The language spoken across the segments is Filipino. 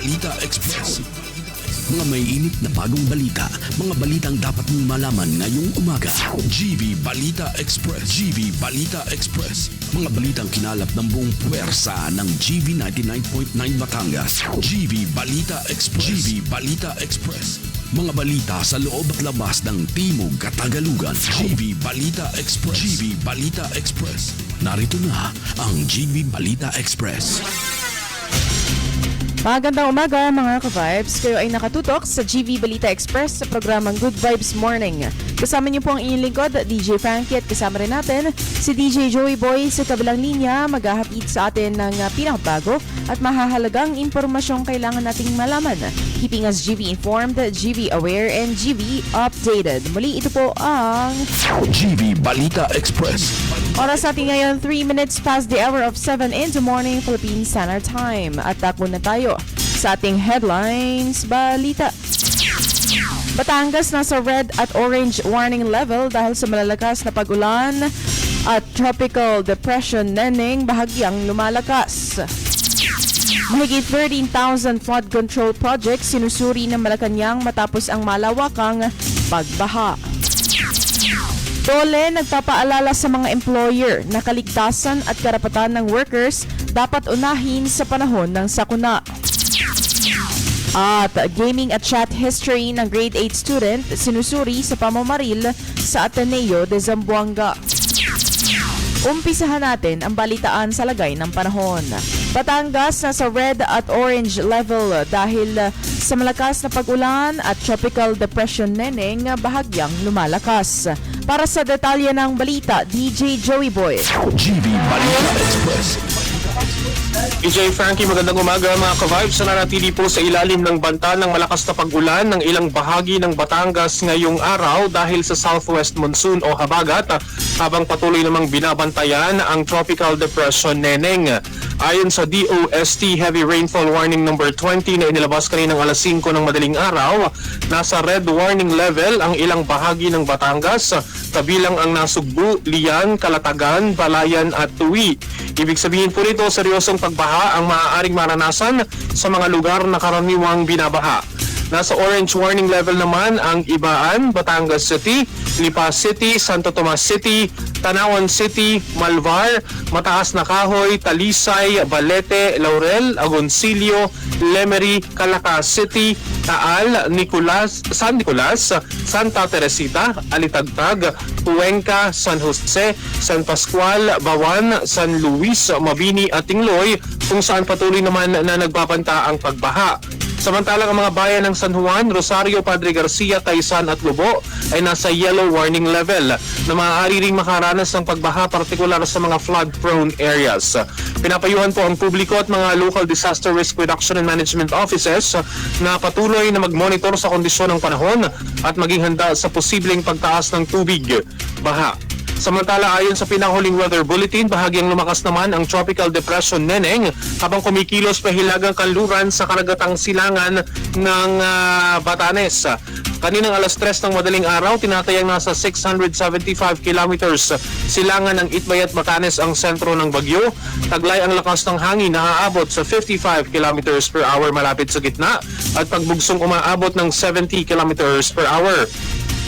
Balita Express. Mga may init na bagong balita, mga balitang dapat mong malaman ngayong umaga. GV Balita Express. GV Balita Express. Mga balitang kinalap ng buong puwersa ng GV 99.9 Batangas. GV Balita Express. GV Balita Express. Mga balita sa loob at labas ng Timog Katagalugan. GV Balita Express. GV Balita Express. Narito na ang GV Balita Express. Magandang umaga mga ka-vibes. Kayo ay nakatutok sa GV Balita Express sa programang Good Vibes Morning. Kasama niyo po ang inyong lingkod, DJ Frankie, at kasama rin natin si DJ Joey Boy sa kabilang linya. Maghahatid sa atin ng pinakabago at mahahalagang impormasyong kailangan nating malaman. Keeping us GV informed, GV aware, and GV updated. Muli ito po ang GV Balita Express. oras natin ngayon 3 minutes past the hour of 7 in the morning Philippine Standard Time. At takbo na tayo sa ating headlines balita. Batangas nasa red at orange warning level dahil sa malalakas na pag-ulan at tropical depression Neneng bahagyang lumalakas. Mahigit 13,000 flood control projects sinusuri ng Malacanang matapos ang malawakang pagbaha. Dole nagpapaalala sa mga employer na kaligtasan at karapatan ng workers dapat unahin sa panahon ng sakuna. At gaming at chat history ng grade 8 student sinusuri sa pamamaril sa Ateneo de Zamboanga. Umpisahan natin ang balitaan sa lagay ng panahon. Batangas nasa red at orange level dahil sa malakas na pag-ulan at tropical depression Neneng bahagyang lumalakas. Para sa detalye ng balita, DJ Joey Boy. GV Balita Express. DJ Frankie, magandang umaga mga ka-vibes. Nananatili po sa ilalim ng banta ng malakas na pag-ulan ng ilang bahagi ng Batangas ngayong araw dahil sa southwest monsoon o habagat habang patuloy namang binabantayan ang tropical depression Neneng. Ayon sa DOST Heavy Rainfall Warning number 20 na inilabas kaninang alas 5 ng madaling araw, nasa red warning level ang ilang bahagi ng Batangas, kabilang ang Nasugbu, Lian, Calatagan, Balayan at Tuwi. Ibig sabihin po nito, seryosong pagbaha ang maaaring maranasan sa mga lugar na karaniwang binabaha. Nasa orange warning level naman ang Ibaan, Batangas City, Lipa City, Santo Tomas City, Tanawan City, Malvar, Mataas na Kahoy, Talisay, Balete, Laurel, Agoncillo, Lemery, Calaca City, Taal, San Nicolas, Santa Teresita, Alitagtag, Cuenca, San Jose, San Pascual, Bawan, San Luis, Mabini at Tingloy kung saan patuloy naman na nagbabanta ang pagbaha. Samantalang ang mga bayan ng San Juan, Rosario, Padre Garcia, Taysan at Lobo ay nasa yellow warning level na maaari ring makaranas ng pagbaha partikular sa mga flood-prone areas. Pinapayuhan po ang publiko at mga local disaster risk reduction and management offices na patuloy na mag-monitor sa kondisyon ng panahon at maging handa sa posibleng pagtaas ng tubig, baha. Samantala, ayon sa pinakahuling weather bulletin, bahagyang lumakas naman ang tropical depression Neneng habang kumikilos pa hilagang kanluran sa karagatang silangan ng Batanes. Kaninang alas 3 ng madaling araw, tinatayang nasa 675 kilometers silangan ng Itbay at Batanes ang sentro ng bagyo. Taglay ang lakas ng hangin na aabot sa 55 kilometers per hour malapit sa gitna at pagbugsong umaabot ng 70 kilometers per hour.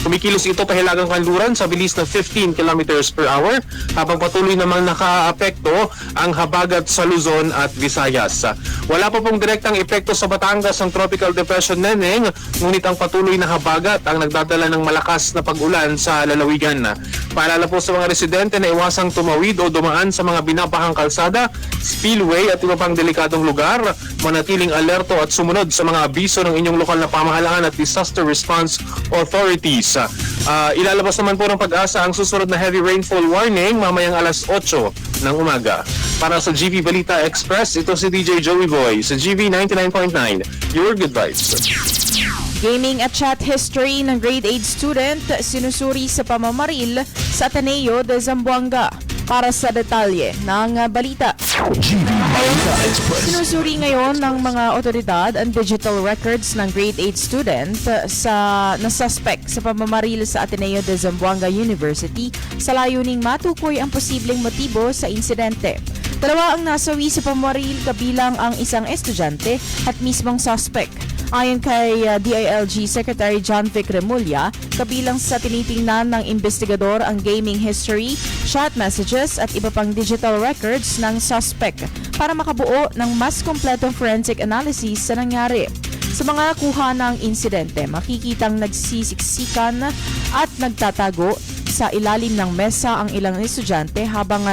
Kumikilos ito pahilagang kanluran sa bilis na 15 kilometers per hour habang patuloy namang nakaapekto ang habagat sa Luzon at Visayas. Wala pa pong direktang epekto sa Batangas ang tropical depression Neneng, ngunit ang patuloy na habagat ang nagdadala ng malakas na pag-ulan sa lalawigan. Paalala po sa mga residente na iwasang tumawid o dumaan sa mga binabahang kalsada, spillway at iba pang delikadong lugar, manatiling alerto at sumunod sa mga abiso ng inyong lokal na pamahalaan at disaster response authorities. Ilalabas naman po ng Pag-asa ang susunod na heavy rainfall warning mamayang alas 8 ng umaga. Para sa GV Balita Express, ito si DJ Joey Boy sa GV 99.9, your good vibes. Gaming at chat history ng grade 8 student sinusuri sa pamamaril sa Ateneo de Zamboanga. Para sa detalye ng balita. GV Balita Express. Sinusuri ngayon ng mga otoridad ang digital records ng grade 8 student na suspect sa pamamaril sa Ateneo de Zamboanga University sa layuning matukoy ang posibleng motibo sa insidente. Dalawa ang nasawi sa pamaril kabilang ang isang estudyante at mismong suspect. Ayon kay DILG Secretary John Vic Remulla, kabilang sa tinitingnan ng investigador ang gaming history, chat messages at iba pang digital records ng suspect para makabuo ng mas kompletong forensic analysis sa nangyari. Sa mga kuha ng insidente, makikitang nagsisiksikan at nagtatago sa ilalim ng mesa ang ilang estudyante habang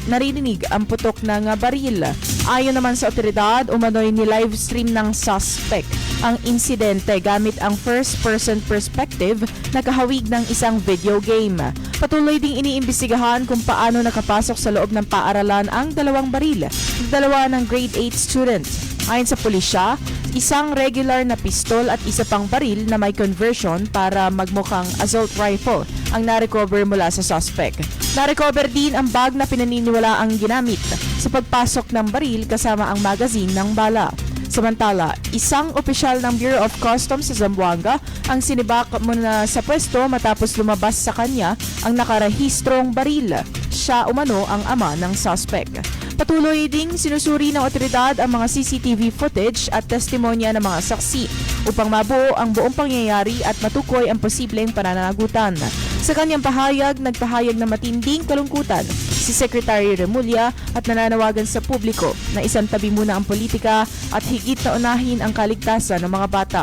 naririnig ang putok ng baril. Ayon naman sa otoridad, umano'y ni-live stream ng suspect ang insidente gamit ang first-person perspective na kahawig ng isang video game. Patuloy ding iniimbestigahan kung paano nakapasok sa loob ng paaralan ang dalawang baril, dalawa ng grade 8 student. Ayon sa pulisya, isang regular na pistol at isa pang baril na may conversion para magmukhang assault rifle ang narecover mula sa suspect. Narecover din ang bag na pinaniniwala ang ginamit sa pagpasok ng baril kasama ang magazine ng bala. Samantala, isang opisyal ng Bureau of Customs sa Zamboanga ang sinibak muna sa pwesto matapos lumabas sa kanya ang nakarehistrong baril. Siya umano ang ama ng suspect. Patuloy ding sinusuri ng otoridad ang mga CCTV footage at testimonya ng mga saksi upang mabuo ang buong pangyayari at matukoy ang posibleng pananagutan. Sa kanyang pahayag, nagpahayag na matinding kalungkutan si Secretary Remulla at nananawagan sa publiko na isantabi muna ang politika at higit na unahin ang kaligtasan ng mga bata.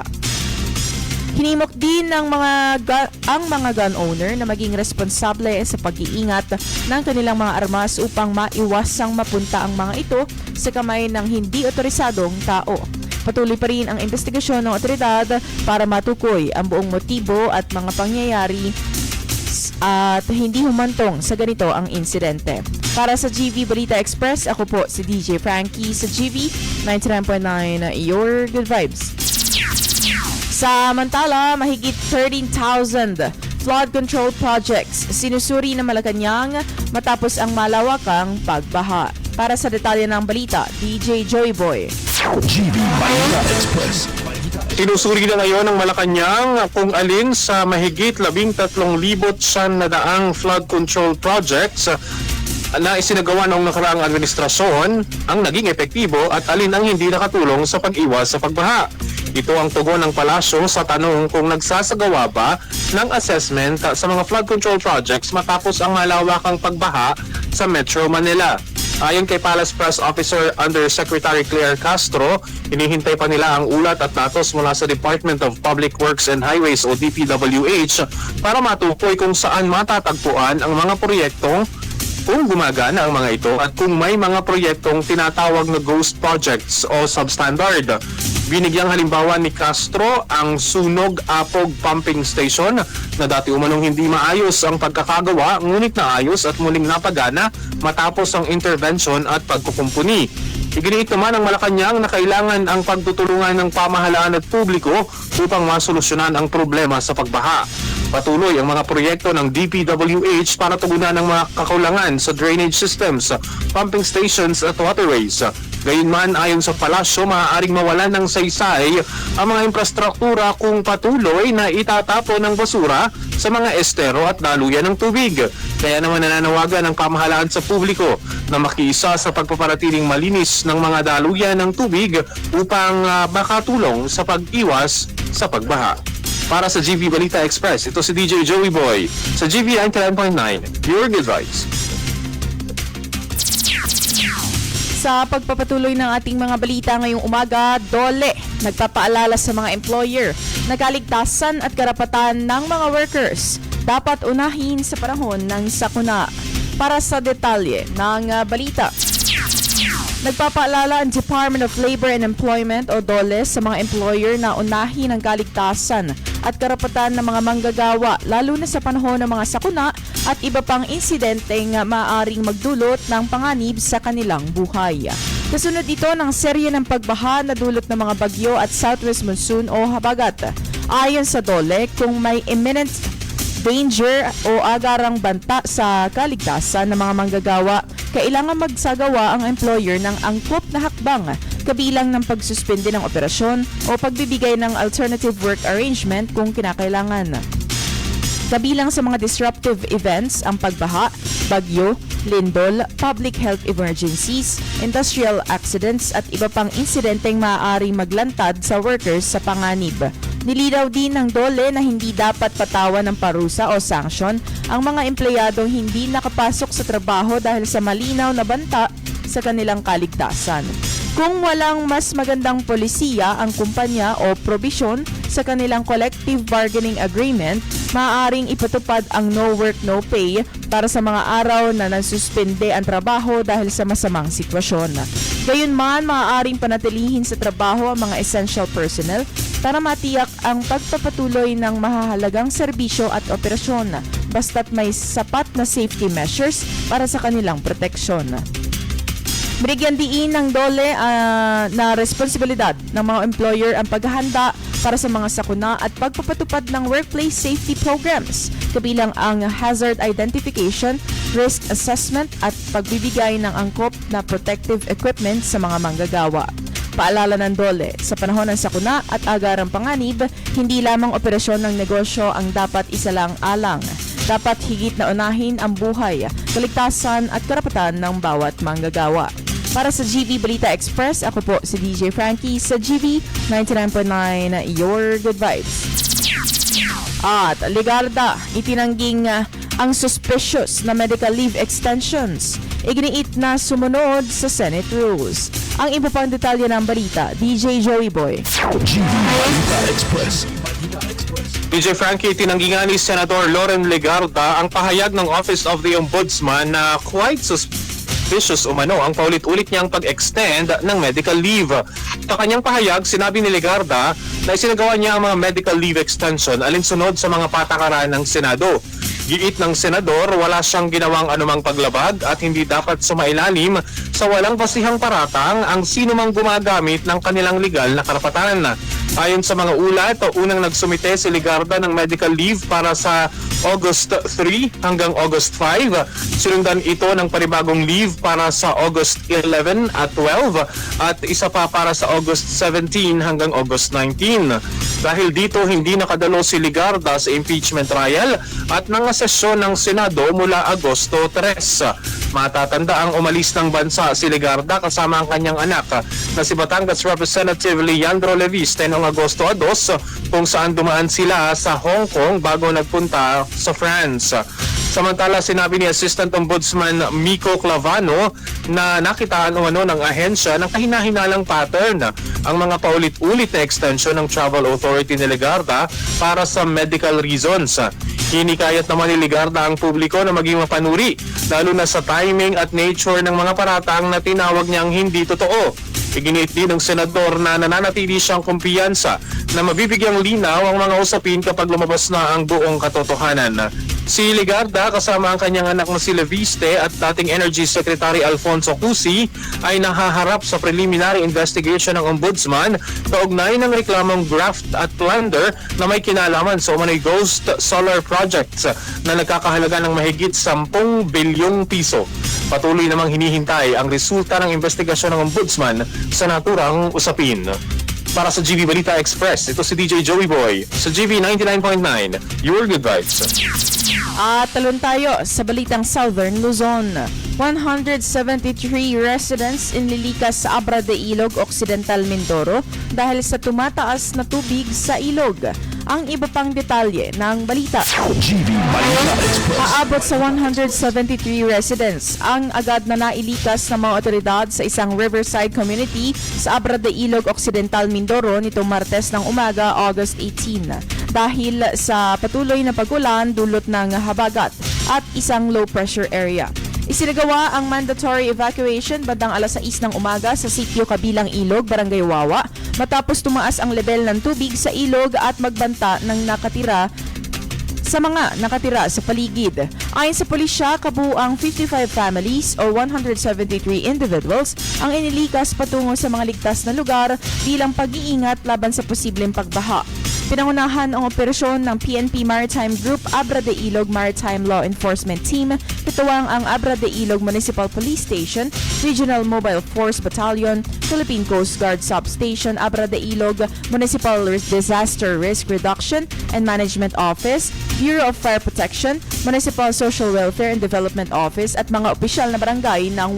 Hinimok din ng ang mga gun owner na maging responsable sa pag-iingat ng kanilang mga armas upang maiwasang mapunta ang mga ito sa kamay ng hindi otorisadong tao. Patuloy pa rin ang investigasyon ng otoridad para matukoy ang buong motibo at mga pangyayari at hindi humantong sa ganito ang insidente. Para sa GV Balita Express, ako po si DJ Frankie sa GV 99.9 Your Good Vibes. Samantala, mahigit 13,000 flood control projects sinusuri ng Malacanang matapos ang malawakang pagbaha. Para sa detalye ng balita, DJ Joey Boy. GV Balita Express. Sinusuri na ngayon ng Malacanang kung alin sa mahigit 13,000 na daang flood control projects na isinagawa ng nakaraang administrasyon ang naging epektibo at alin ang hindi nakatulong sa pag-iwas sa pagbaha. Ito ang tugon ng palasyo sa tanong kung nagsasagawa ba ng assessment sa mga flood control projects matapos ang malawakang pagbaha sa Metro Manila. Ayon kay Palace Press Officer Undersecretary Claire Castro, hinihintay pa nila ang ulat at datos mula sa Department of Public Works and Highways o DPWH para matukoy kung saan matatagpuan ang mga proyektong kung gumagana ang mga ito at kung may mga proyektong tinatawag na ghost projects o substandard. Binigyang halimbawa ni Castro ang Sunog-Apog Pumping Station na dati umanong hindi maayos ang pagkakagawa ngunit naayos at muling napagana matapos ang intervention at pagkukumpuni. Iginiit naman ng Malacanang na kailangan ang pagtutulungan ng pamahalaan at publiko upang masolusyonan ang problema sa pagbaha. Patuloy ang mga proyekto ng DPWH para tugunan ang mga kakulangan sa drainage systems, pumping stations at waterways. Gayunman, ayon sa palasyo, maaaring mawalan ng saysay ang mga infrastruktura kung patuloy na itatapon ng basura sa mga estero at daluyan ng tubig. Kaya naman nananawagan ang pamahalaan sa publiko na makiisa sa pagpapanatiling malinis ng mga daluyan ng tubig upang makatulong sa pag-iwas sa pagbaha. Para sa GV Balita Express, ito si DJ Joey Boy sa GV 99.9, Your Good Vibes. Sa pagpapatuloy ng ating mga balita ngayong umaga, DOLE nagpapaalala sa mga employer na kaligtasan at karapatan ng mga workers dapat unahin sa panahon ng sakuna. Para sa detalye ng balita, nagpapaalala ang Department of Labor and Employment o DOLE sa mga employer na unahin ang kaligtasan at karapatan ng mga manggagawa lalo na sa panahon ng mga sakuna at iba pang insidenteng maaaring magdulot ng panganib sa kanilang buhay. Kasunod ito ng serye ng pagbaha na dulot ng mga bagyo at southwest monsoon o habagat. Ayon sa DOLE, kung may imminent danger o agarang banta sa kaligtasan ng mga manggagawa, kailangan magsagawa ang employer ng angkop na hakbang kabilang ng pagsuspende ng operasyon o pagbibigay ng alternative work arrangement kung kinakailangan. Kabilang sa mga disruptive events ang pagbaha, bagyo, lindol, public health emergencies, industrial accidents at iba pang insidenteng maaaring maglantad sa workers sa panganib. Nilinaw din ng DOLE na hindi dapat patawan ng parusa o sanction ang mga empleyadong hindi nakapasok sa trabaho dahil sa malinaw na banta sa kanilang kaligtasan. Kung walang mas magandang polisiya ang kumpanya o probisyon sa kanilang collective bargaining agreement, maaaring ipatupad ang no work no pay para sa mga araw na nasuspende ang trabaho dahil sa masamang sitwasyon. Gayunman, maaaring panatilihin sa trabaho ang mga essential personnel para matiyak ang pagpapatuloy ng mahahalagang serbisyo at operasyon basta't may sapat na safety measures para sa kanilang proteksyon. Binigyan diin ng DOLE na responsibilidad ng mga employer ang paghahanda para sa mga sakuna at pagpapatupad ng workplace safety programs, kabilang ang hazard identification, risk assessment at pagbibigay ng angkop na protective equipment sa mga manggagawa. Paalala ng DOLE, sa panahon ng sakuna at agarang panganib, hindi lamang operasyon ng negosyo ang dapat isalang alang. Dapat higit na unahin ang buhay, kaligtasan at karapatan ng bawat manggagawa. Para sa GV Balita Express, ako po si DJ Frankie sa GV 99.9, Your Good Vibes. At Ligarda, itinangging ang suspicious na medical leave extensions. Iginiit na sumunod sa Senate rules. Ang iba pang detalye ng balita, DJ Joey Boy. GV Balita Express. DJ Frankie, tinanggi nga ni Senator Loren Legarda ang pahayag ng Office of the Ombudsman na quite suspicious umano ang paulit-ulit niyang pag-extend ng medical leave. Sa kanyang pahayag, sinabi ni Legarda na isinagawa niya ang mga medical leave extension alinsunod sa mga patakaran ng Senado. Giit ng senador, wala siyang ginawang anumang paglabag at hindi dapat sumailalim sa walang basihang paratang ang sino mang gumagamit ng kanilang legal na karapatan. Ayon sa mga ulat, unang nagsumite si Legarda ng medical leave para sa August 3 hanggang August 5. Sinundan ito ng panibagong leave para sa August 11 at 12 at isa pa para sa August 17 hanggang August 19. Dahil dito hindi nakadalo si Legarda sa impeachment trial at mga sesyon ng Senado mula Agosto 3. Matatanda ang umalis ng bansa si Legarda kasama ang kanyang anak na si Batangas Representative Leandro Leviste noong Agosto 2 kung saan dumaan sila sa Hong Kong bago nagpunta sa France. Samantala, sinabi ni Assistant Ombudsman Miko Clavano na nakitaan umano ng ahensya ng kahina-hinalang pattern ang mga paulit-ulit na extension ng Travel Authority ni Legarda para sa medical reasons. Hinikayat naman ni Legarda ang publiko na maging mapanuri, lalo na sa timing at nature ng mga paratang na tinawag niyang hindi totoo. Iginiit din ng senador na nananatili siyang kumpiyansa na mabibigyang linaw ang mga usapin kapag lumabas na ang buong katotohanan. Si Legarda kasama ang kanyang anak na si Leviste at dating Energy Secretary Alfonso Cusi ay nahaharap sa preliminary investigation ng Ombudsman kaugnay ng reklamong graft at plunder na may kinalaman sa umano'y ghost solar projects na nagkakahalaga ng mahigit 10 bilyong piso. Patuloy namang hinihintay ang resulta ng investigasyon ng Ombudsman sa naturang usapin. Para sa GV Balita Express, ito si DJ Joey Boy sa GV 99.9, Your Good Vibes. At talon tayo sa balitang Southern Luzon. 173 residents inlilikas sa Abra de Ilog, Occidental Mindoro dahil sa tumataas na tubig sa ilog. Ang iba pang detalye ng balita. GV Balita Express. Aabot sa 173 residents ang agad na nailikas ng mga otoridad sa isang riverside community sa Abra de Ilog, Occidental Mindoro nitong Martes ng umaga, August 18. Dahil sa patuloy na pagulan dulot ng habagat at isang low pressure area. Isinagawa ang mandatory evacuation bandang alas 6 ng umaga sa sitio Kabilang Ilog, Barangay Wawa, matapos tumaas ang level ng tubig sa ilog at magbanta ng mga nakatira sa paligid. Ayon sa pulisya, kabuuang 55 families o 173 individuals ang inilikas patungo sa mga ligtas na lugar bilang pag-iingat laban sa posibleng pagbaha. Pinangunahan ang operasyon ng PNP Maritime Group Abra de Ilog Maritime Law Enforcement Team, katuwang ang Abra de Ilog Municipal Police Station, Regional Mobile Force Battalion, Philippine Coast Guard Substation, Abra de Ilog Municipal Disaster Risk Reduction and Management Office, Bureau of Fire Protection, Municipal Social Welfare and Development Office at mga opisyal na barangay ng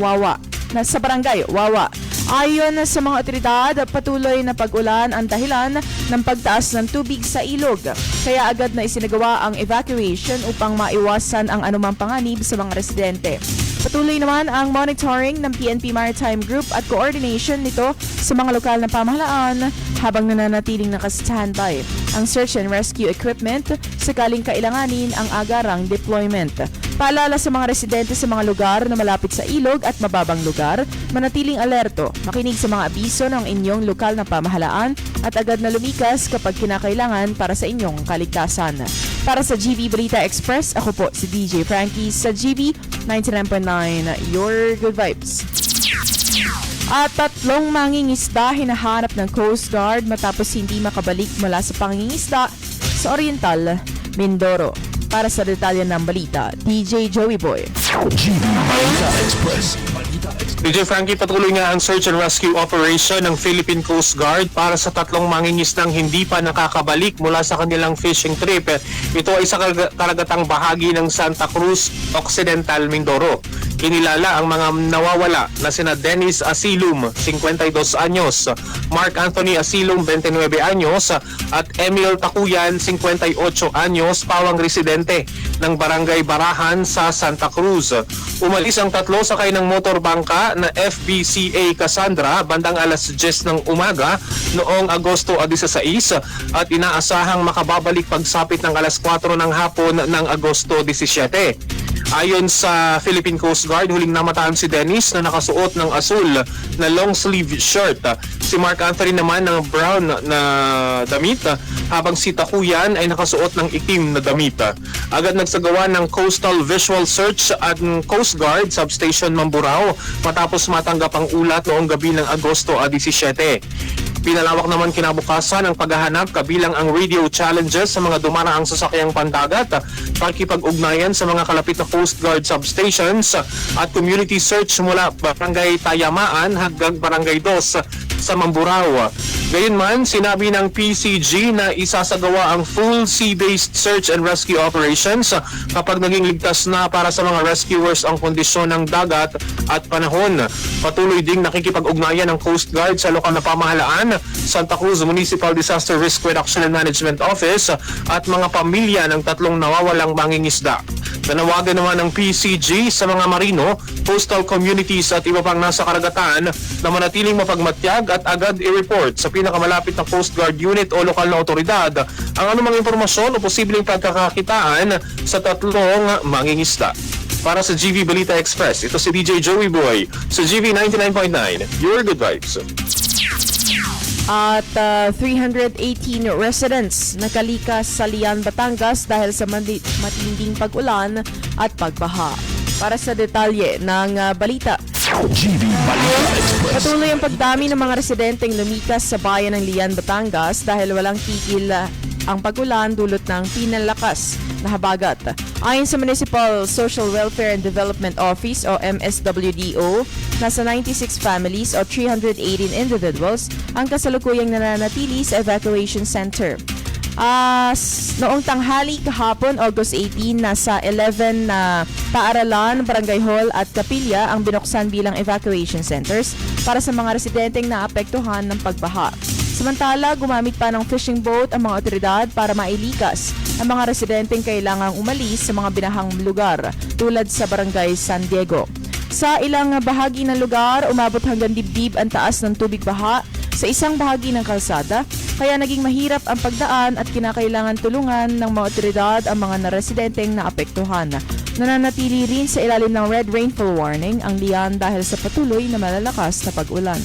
sa barangay Wawa. Ayon sa mga otoridad, patuloy na pag-ulan ang dahilan ng pagtaas ng tubig sa ilog. Kaya agad na isinagawa ang evacuation upang maiwasan ang anumang panganib sa mga residente. Patuloy naman ang monitoring ng PNP Maritime Group at coordination nito sa mga lokal na pamahalaan habang nananatiling naka-standby ang search and rescue equipment sakaling kailanganin ang agarang deployment. Paalala sa mga residente sa mga lugar na malapit sa ilog at mababang lugar, manatiling alerto, makinig sa mga abiso ng inyong lokal na pamahalaan at agad na lumikas kapag kinakailangan para sa inyong kaligtasan. Para sa GV Balita Express, ako po si DJ Frankie sa GV 99.9, Your Good Vibes. At 3 mangingisda hinahanap ng Coast Guard matapos hindi makabalik mula sa pangingisda sa Oriental, Mindoro. Para sa detalye ng balita, DJ Joey Boy. GV Balita Express. DJ Frankie, patuloy nga ang search and rescue operation ng Philippine Coast Guard para sa 3 mangingisdang hindi pa nakakabalik mula sa kanilang fishing trip. Ito ay sa karagatang bahagi ng Santa Cruz, Occidental, Mindoro. Kinilala ang mga nawawala na sina Dennis Asilum, 52 anyos, Mark Anthony Asilum, 29 anyos, at Emil Takuyan, 58 anyos, pawang residente ng Barangay Barahan sa Santa Cruz. Umalis ang 3 sakay ng motorbangka na FBCA Cassandra bandang alas 10 ng umaga noong Agosto 16 at inaasahang makababalik pagsapit ng alas 4 ng hapon ng Agosto 17. Ayon sa Philippine Coast Guard, huling namataan si Dennis na nakasuot ng asul na long sleeve shirt. Si Mark Anthony naman ng brown na damit, habang si Takuyan ay nakasuot ng itim na damit. Agad nagsagawa ng coastal visual search at Coast Guard Substation Mamburao matapos matanggap ang ulat noong gabi ng Agosto 17. Pinalawak naman kinabukasan ang paghahanap kabilang ang radio challenges sa mga dumaraang sasakyang pandagat, pakikipag-ugnayan sa mga kalapit na Coast Guard substations at community search mula Barangay Tayamaan hanggang Barangay 2 sa Mamburao. Gayunman, sinabi ng PCG na isasagawa ang full sea-based search and rescue operations kapag naging ligtas na para sa mga rescuers ang kondisyon ng dagat at panahon. Patuloy ding nakikipag-ugnayan ng Coast Guard sa lokal na pamahalaan, Santa Cruz Municipal Disaster Risk Reduction and Management Office at mga pamilya ng 3 nawawalang mangingisda. Nanawagan naman ng PCG sa mga marino, coastal communities at iba pang nasa karagatan na manatiling mapagmatyag at agad i-report sa pinakamalapit na Coast Guard unit o lokal na otoridad ang anumang impormasyon o posibleng pagkakakitaan sa 3 mangingisda. Para sa GV Balita Express, ito si DJ Joey Boy sa GV 99.9, Your Good Vibes. At 318 residents nakalikas sa Lian, Batangas dahil sa matinding pag-ulan at pagbaha. Para sa detalye ng balita, GV Balita Express. patuloy ang pagdami ng mga residenteng lumikas sa bayan ng Lian, Batangas dahil walang tigil ang pag-ulan dulot ng pinalakas na habagat. Ayon sa Municipal Social Welfare and Development Office o MSWDO, nasa 96 families o 318 individuals ang kasalukuyang nananatili sa evacuation center. Noong tanghali kahapon, August 18, nasa 11 na paaralan, barangay hall at kapilya ang binuksan bilang evacuation centers para sa mga residenteng naapektuhan ng pagbaha. Samantala, gumamit pa ng fishing boat ang mga otoridad para mailikas ang mga residenteng kailangang umalis sa mga binahang lugar tulad sa barangay San Diego. Sa ilang bahagi ng lugar, umabot hanggang dibdib ang taas ng tubig baha sa isang bahagi ng kalsada, kaya naging mahirap ang pagdaan at kinakailangan tulungan ng mga otoridad ang mga residenteng naapektuhan. Nananatili rin sa ilalim ng red rainfall warning ang Lian dahil sa patuloy na malalakas na pag-ulan.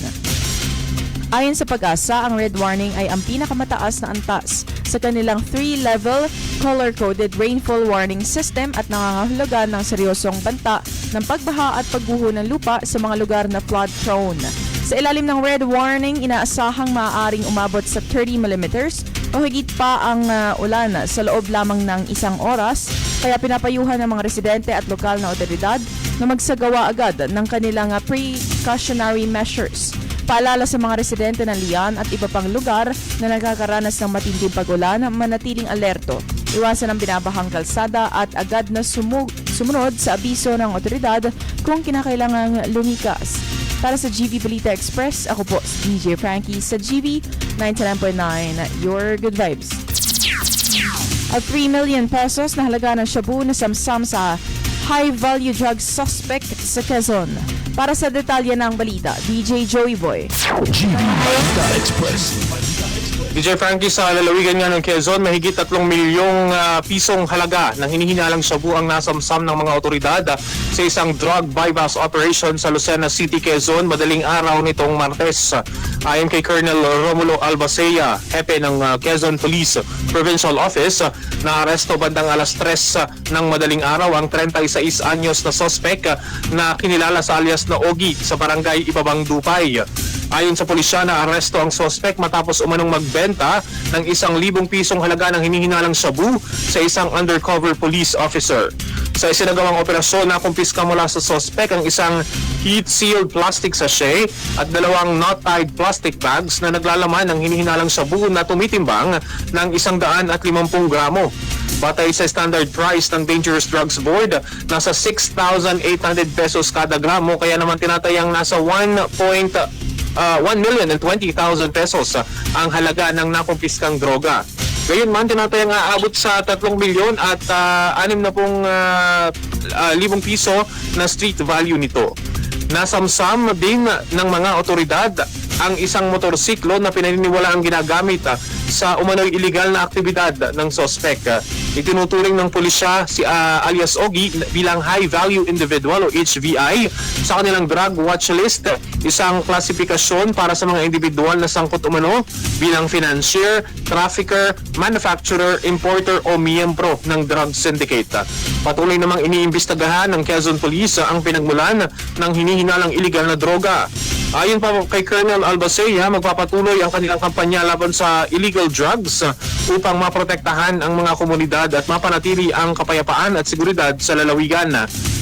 Ayon sa Pag-asa, ang red warning ay ang pinakamataas na antas sa kanilang 3-level color-coded rainfall warning system at nangangahulugan ng seryosong banta ng pagbaha at pagguho ng lupa sa mga lugar na flood-prone. Sa ilalim ng red warning, inaasahang maaaring umabot sa 30 mm o higit pa ang ulan sa loob lamang ng isang oras, kaya pinapayuhan ng mga residente at lokal na otoridad na magsagawa agad ng kanilang precautionary measures. Paalala sa mga residente ng Lian at iba pang lugar na nakakaranas ng matinding pag-ulan, manatiling alerto, iwasan ang binabahang kalsada at agad na sumunod sa abiso ng otoridad kung kinakailangang lumikas. Para sa GV Balita Express, ako po si DJ Frankie sa GV 99.9, Your Good Vibes. At 3 million pesos na halaga ng shabu na samsam sa high-value drug suspect sa Quezon. Para sa detalye ng balita, DJ Joey Boy. GV Balita Express. DJ Frankie, sa lalawigan nga ng Quezon, mahigit 3 milyong pisong halaga ng hinihinalang shabu ang nasamsam ng mga otoridad sa isang drug bypass operation sa Lucena City, Quezon, madaling araw nitong Martes. Ayon kay Colonel Romulo Albacea, hepe ng Quezon Police Provincial Office, naaresto bandang alas 3 ng madaling araw ang 36 anyos na suspect na kinilala sa alias na Ogi sa barangay Ibabang Dupay. Ayon sa pulisya, naaresto ang suspect matapos umanong magbenta ng 1,000 pisong halaga ng hinihinalang shabu sa isang undercover police officer. Sa isinagawang operasyon, nakumpiska mula sa suspect ang isang heat-sealed plastic sachet at 2 knot-tied plastic bags na naglalaman ng hinihinalang shabu na tumitimbang ng 150 gramo. Batay sa standard price ng Dangerous Drugs Board, nasa 6,800 pesos kada gramo, kaya naman tinatayang nasa 1,020,000 pesos ang halaga ng nakumpiskang droga. Gayunman, tinatayang aabot sa 3 milyon at 60,000 piso na street value nito. Nasamsam din ng mga otoridad ang isang motorsiklo na pinaniniwalaang ginagamit sa umano'y illegal na aktibidad ng suspect. Itinuturing ng pulisya si alias Ogi bilang high value individual o HVI sa kanilang drug watch list, isang klasifikasyon para sa mga individual na sangkot umano bilang financier, trafficker, manufacturer, importer o miyembro ng drug syndicate. Patuloy namang iniimbestagahan ng Quezon Police ang pinagmulan ng hinihinalang illegal na droga. Ayon pa kay Colonel Albacea, magpapatuloy ang kanilang kampanya laban sa illegal drugs upang maprotektahan ang mga komunidad at mapanatili ang kapayapaan at seguridad sa lalawigan.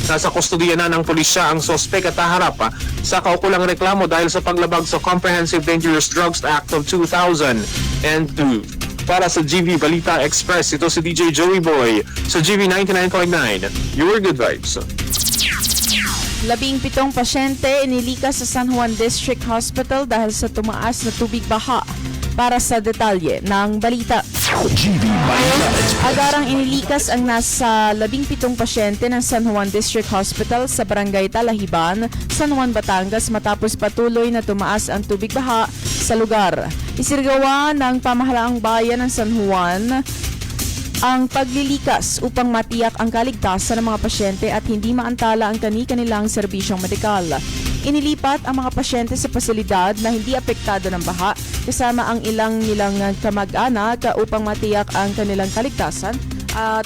Nasa kustodiya na ng pulisya ang sospek at haharap sa kaukulang reklamo dahil sa paglabag sa Comprehensive Dangerous Drugs Act of 2002. Para sa GV Balita Express, ito si DJ Joey Boy sa GV 99.9, Your Good Vibes. 17 pasyente inilikas sa San Juan District Hospital dahil sa tumaas na tubig baha. Para sa detalye ng balita. GV Balita Express. Agarang inilikas ang nasa 17 pasyente ng San Juan District Hospital sa Barangay Talahiban, San Juan, Batangas matapos patuloy na tumaas ang tubig baha sa lugar. Isinagawa ng pamahalaang bayan ng San Juan ang paglilikas upang matiyak ang kaligtasan ng mga pasyente at hindi maantala ang kani-kanilang serbisyong medikal. Inilipat ang mga pasyente sa pasilidad na hindi apektado ng baha kasama ang ilang nilang kamag-anak upang matiyak ang kanilang kaligtasan at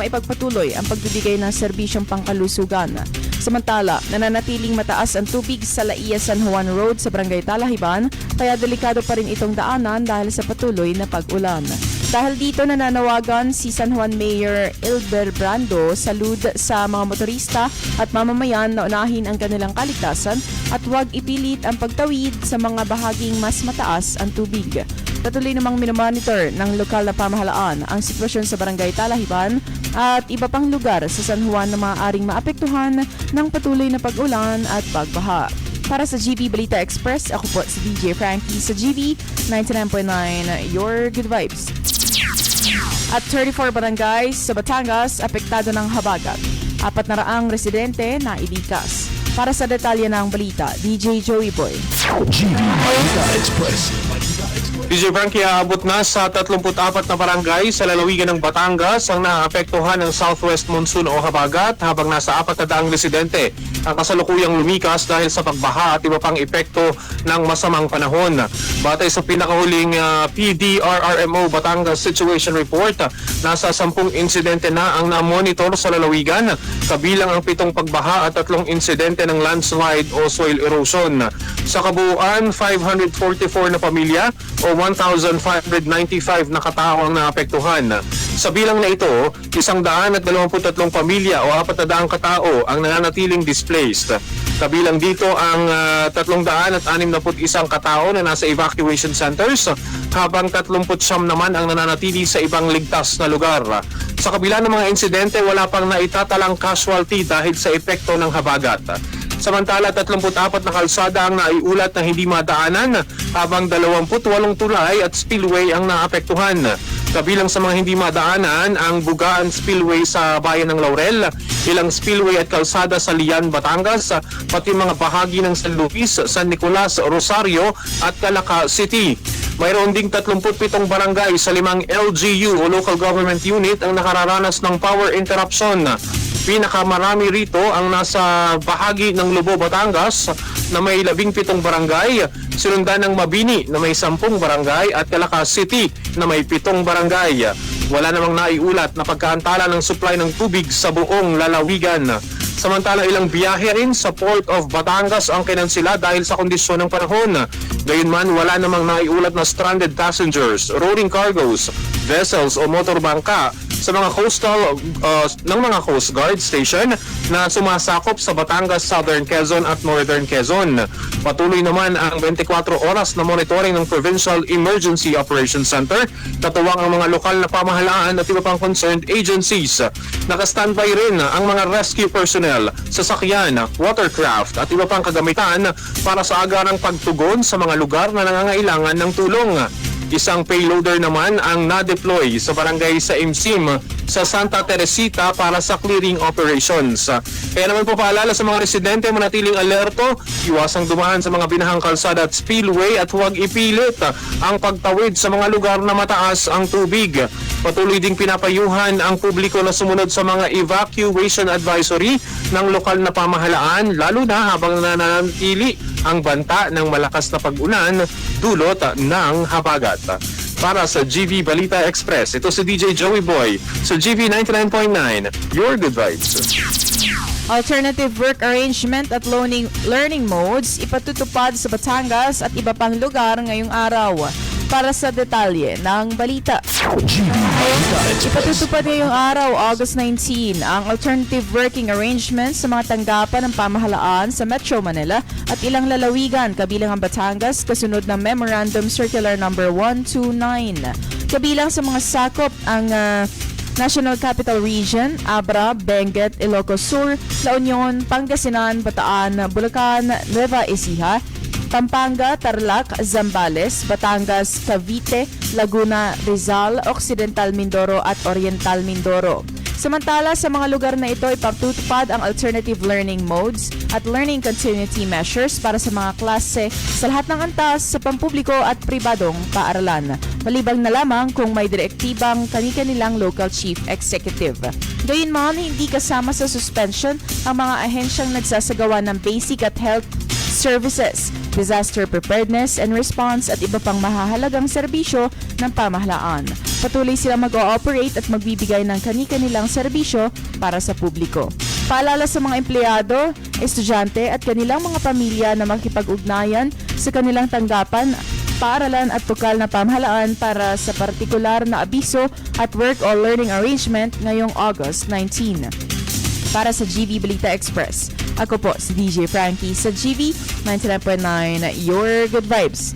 maipagpatuloy ang pagbibigay ng serbisyong pangkalusugan. Samantala, nananatiling mataas ang tubig sa Laia San Juan Road sa Barangay Talahiban, kaya delikado pa rin itong daanan dahil sa patuloy na pag-ulan. Dahil dito, nananawagan si San Juan Mayor Ilber Brando salud sa mga motorista at mamamayan na unahin ang kanilang kaligtasan at huwag ipilit ang pagtawid sa mga bahaging mas mataas ang tubig. Patuloy namang minomonitor ng lokal na pamahalaan ang sitwasyon sa Barangay Talahiban at iba pang lugar sa San Juan na maaaring maapektuhan ng patuloy na pag-ulan at pagbaha. Para sa GV Balita Express, ako po si DJ Frankie sa GV 99.9, Your Good Vibes. At 34 barangays sa Batangas, apektado ng habagat. 400 residente na ilikas. Para sa detalye ng balita, DJ Joey Boy. GV Balita Express. DJ Frankie, aabot na sa 34 na barangay sa lalawigan ng Batangas ang naapektuhan ng southwest monsoon o habagat, habang nasa 400 residente ang kasalukuyang lumikas dahil sa pagbaha at iba pang epekto ng masamang panahon. Batay sa pinakahuling PDRRMO Batangas Situation Report, nasa 10 insidente na ang na-monitor sa lalawigan, kabilang ang 7 pagbaha at 3 insidente ng landslide o soil erosion. Sa kabuuan, 544 na pamilya o 1,595 na katao ang naapektuhan. Sa bilang na ito, 123 pamilya o 400 katao ang nananatiling displaced. Kabilang dito ang 361 katao na nasa evacuation centers, habang 39 naman ang nananatili sa ibang ligtas na lugar. Sa kabila ng mga insidente, wala pang naitatalang casualty dahil sa epekto ng habagat. Samantala, 34 na kalsada ang naiulat na hindi madaanan, habang 28 tulay at spillway ang naapektuhan. Kabilang sa mga hindi madaanan ang Bugaan Spillway sa bayan ng Laurel, ilang spillway at kalsada sa Lian, Batangas, pati mga bahagi ng San Luis, San Nicolas, Rosario at Calaca City. Mayroon ding 37 barangay sa 5 LGU o local government unit ang nakararanas ng power interruption. Pinakamarami rito ang nasa bahagi ng Lubo, Batangas na may 17 barangay, sinundan ng Mabini na may 10 barangay at Calaca City na may 7 barangay. Wala namang naiulat na pagkaantala ng supply ng tubig sa buong lalawigan. Samantala, ilang biyahe rin sa Port of Batangas ang kinansila dahil sa kondisyon ng panahon. Gayunman, wala namang naiulat na stranded passengers, rolling cargoes, vessels o motorbangka sa mga coastal ng mga Coast Guard station na sumasakop sa Batangas, Southern Quezon at Northern Quezon. Patuloy naman ang 24 oras na monitoring ng Provincial Emergency Operations Center, katuwang ang mga lokal na pamahalaan at iba pang concerned agencies. Nakastandby rin ang mga rescue personnel, sasakyan, watercraft at iba pang kagamitan para sa agarang pagtugon sa mga lugar na nangangailangan ng tulong. Isang payloader naman ang na-deploy sa barangay sa Imsim sa Santa Teresita para sa clearing operations. Kaya naman po paalala sa mga residente, manatiling alerto, iwasang dumaan sa mga binahang kalsada at spillway at huwag ipilit ang pagtawid sa mga lugar na mataas ang tubig. Patuloy ding pinapayuhan ang publiko na sumunod sa mga evacuation advisory ng lokal na pamahalaan, lalo na habang nananatili ang banta ng malakas na pag-ulan dulot ng habagat. Para sa GV Balita Express, ito si DJ Joey Boy sa GV 99.9, Your Good Vibes. Alternative work arrangement at learning modes ipatutupad sa Batangas at iba pang lugar ngayong araw. Para sa detalye ng balita. Ipatutupad ngayong araw, August 19, ang alternative working arrangement sa mga tanggapan ng pamahalaan sa Metro Manila at ilang lalawigan kabilang ang Batangas kasunod ng Memorandum Circular No. 129. Kabilang sa mga sakop ang National Capital Region, Abra, Benguet, Ilocos Sur, La Union, Pangasinan, Bataan, Bulacan, Nueva Ecija, Pampanga, Tarlac, Zambales, Batangas, Cavite, Laguna, Rizal, Occidental Mindoro at Oriental Mindoro. Samantala, sa mga lugar na ito, ipatutupad ang alternative learning modes at learning continuity measures para sa mga klase sa lahat ng antas sa pampubliko at pribadong paaralan. Malibang na lamang kung may direktibang kani-kanilang local chief executive. Gayunman, hindi kasama sa suspension ang mga ahensyang nagsasagawa ng basic at health services, disaster preparedness and response at iba pang mahahalagang serbisyo ng pamahalaan. Patuloy silang mag-ooperate at magbibigay ng kani-kanilang serbisyo para sa publiko. Paalala sa mga empleyado, estudyante at kanilang mga pamilya na makipag-ugnayan sa kanilang tanggapan, paaralan at tukal na pamahalaan para sa partikular na abiso at work or learning arrangement ngayong August 19. Para sa GV Balita Express, ako po si DJ Frankie sa GV 99.9, Your Good Vibes.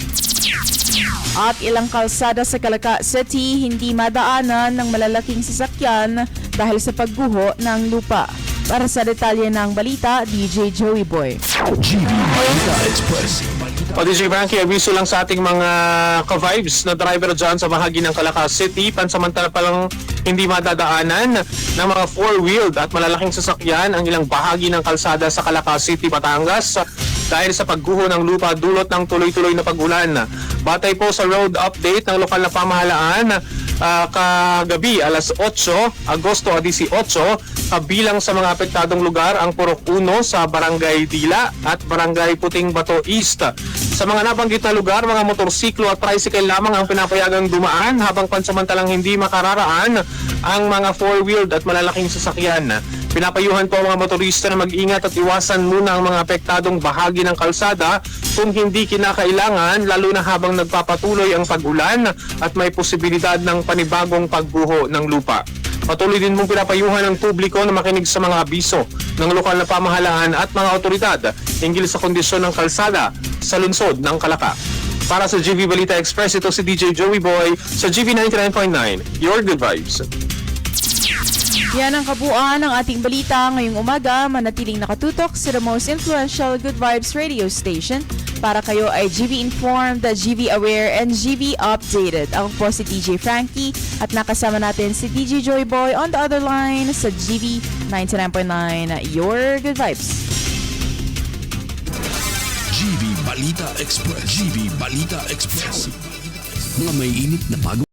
At ilang kalsada sa Calaca City hindi madaanan ng malalaking sasakyan dahil sa pagguho ng lupa. Para sa detalye ng balita, DJ Joey Boy. GV Balita Express. O DJ Frankie, abiso lang sa ating mga ka-vibes na driver dyan sa bahagi ng Calaca City. Pansamantala palang hindi madadaanan ng mga four-wheeled at malalaking sasakyan ang ilang bahagi ng kalsada sa Calaca City, Batangas dahil sa pagguho ng lupa dulot ng tuloy-tuloy na pag-ulan. Batay po sa road update ng lokal na pamahalaan, kagabi alas 8, Agosto 18, bilang sa mga apektadong lugar ang Purok 1 sa Barangay Dila at Barangay Puting Bato East. Sa mga nabanggit na lugar, mga motorsiklo at tricycle lamang ang pinapayagang dumaan habang pansamantalang hindi makararaan ang mga four-wheeled at malalaking sasakyan. Pinapayuhan po ang mga motorista na mag-ingat at iwasan muna ang mga apektadong bahagi ng kalsada kung hindi kinakailangan, lalo na habang nagpapatuloy ang pag-ulan at may posibilidad ng panibagong pagbuho ng lupa. Patuloy din mong pinapayuhan ng publiko na makinig sa mga abiso ng lokal na pamahalaan at mga otoridad hinggil sa kondisyon ng kalsada sa lungsod ng Calaca. Para sa GV Balita Express, ito si DJ Joey Boy sa GV 99.9, Your Good Vibes. Yan ang kabuuan ng ating balita ngayong umaga. Manatiling nakatutok sa the most influential Good Vibes radio station. Para kayo ay GV informed, GV aware, and GV updated. Ako po si DJ Frankie at nakasama natin si DJ Joy Boy on the other line sa GV 99.9, Your Good Vibes. GV Balita Express. GV Balita Express. Mga may init na bagong